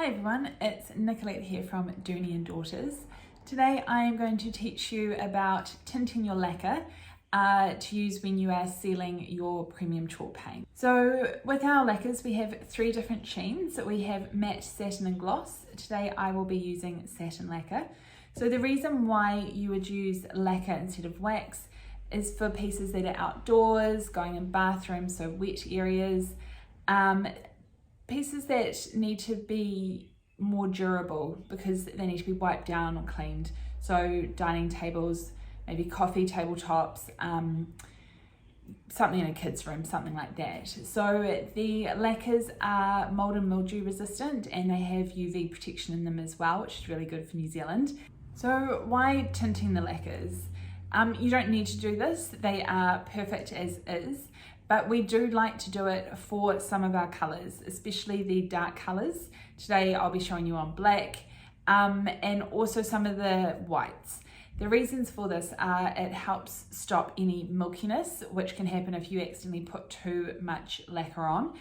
Hi everyone, it's Nicolette here from Dooney & Daughters. Today I am going to teach you about tinting your lacquer to use when you are sealing your premium chalk paint. So with our lacquers we have three different sheens. We have matte, satin and gloss. Today I will be using satin lacquer. So the reason why you would use lacquer instead of wax is for pieces that are outdoors, going in bathrooms, so wet areas, pieces that need to be more durable because they need to be wiped down or cleaned. So dining tables, maybe coffee tabletops, something in a kid's room, something like that. So the lacquers are mold and mildew resistant and they have UV protection in them as well, which is really good for New Zealand. So why tinting the lacquers? You don't need to do this, they are perfect as is. But we do like to do it for some of our colours, especially the dark colours. Today I'll be showing you on black and also some of the whites. The reasons for this are it helps stop any milkiness, which can happen if you accidentally put too much lacquer on.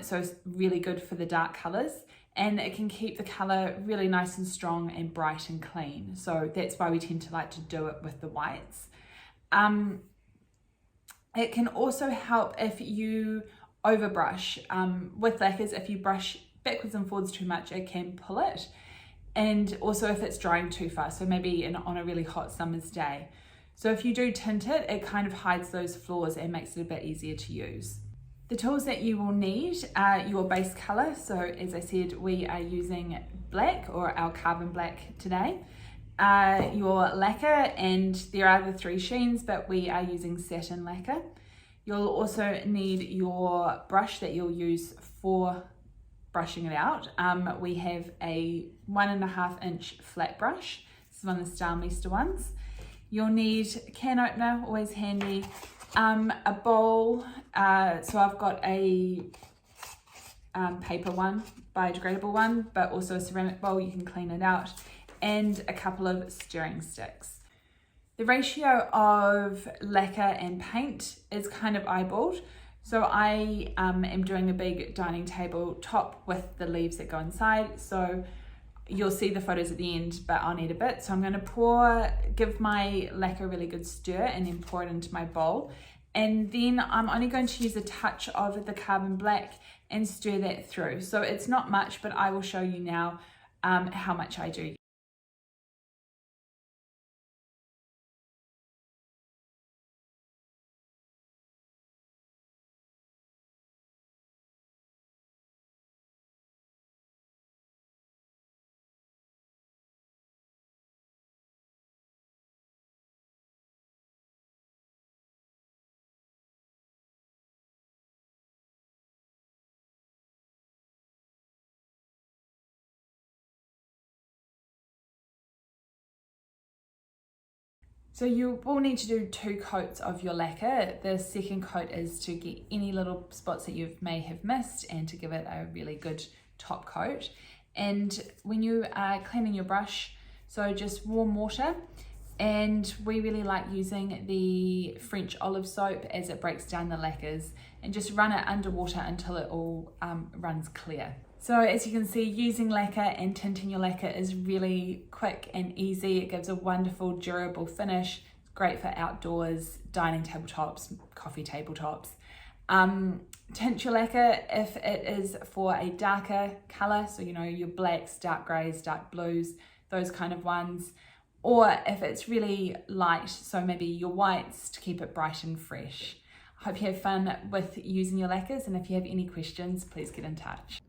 So it's really good for the dark colours, and it can keep the colour really nice and strong and bright and clean. So that's why we tend to like to do it with the whites. It can also help if you overbrush. With lacquers, if you brush backwards and forwards too much, it can pull it. And also if it's drying too fast, so maybe on a really hot summer's day. So if you do tint it, it kind of hides those flaws and makes it a bit easier to use. The tools that you will need are your base colour. So as I said, we are using black or our carbon black today. Your lacquer, and there are the three sheens, but we are using satin lacquer. You'll also need your brush that you'll use for brushing it out. We have a 1.5 inch flat brush. This is one of the Stylmeester ones. You'll need a can opener, always handy, a bowl. So I've got a paper one, biodegradable one, but also a ceramic bowl, you can clean it out, and a couple of stirring sticks. The ratio of lacquer and paint is kind of eyeballed. So I am doing a big dining table top with the leaves that go inside. So you'll see the photos at the end, but I'll need a bit. So I'm going to give my lacquer a really good stir and then pour it into my bowl. And then I'm only going to use a touch of the carbon black and stir that through. So it's not much, but I will show you now how much I do. So you will need to do 2 coats of your lacquer. The second coat is to get any little spots that you may have missed and to give it a really good top coat. And when you are cleaning your brush, so just warm water, and we really like using the French olive soap as it breaks down the lacquers, and just run it underwater until it all runs clear. So as you can see, using lacquer and tinting your lacquer is really quick and easy. It gives a wonderful, durable finish. It's great for outdoors, dining tabletops, coffee tabletops. Tint your lacquer if it is for a darker colour, so you know your blacks, dark greys, dark blues, those kind of ones. Or if it's really light, so maybe your whites to keep it bright and fresh. I hope you have fun with using your lacquers, and if you have any questions, please get in touch.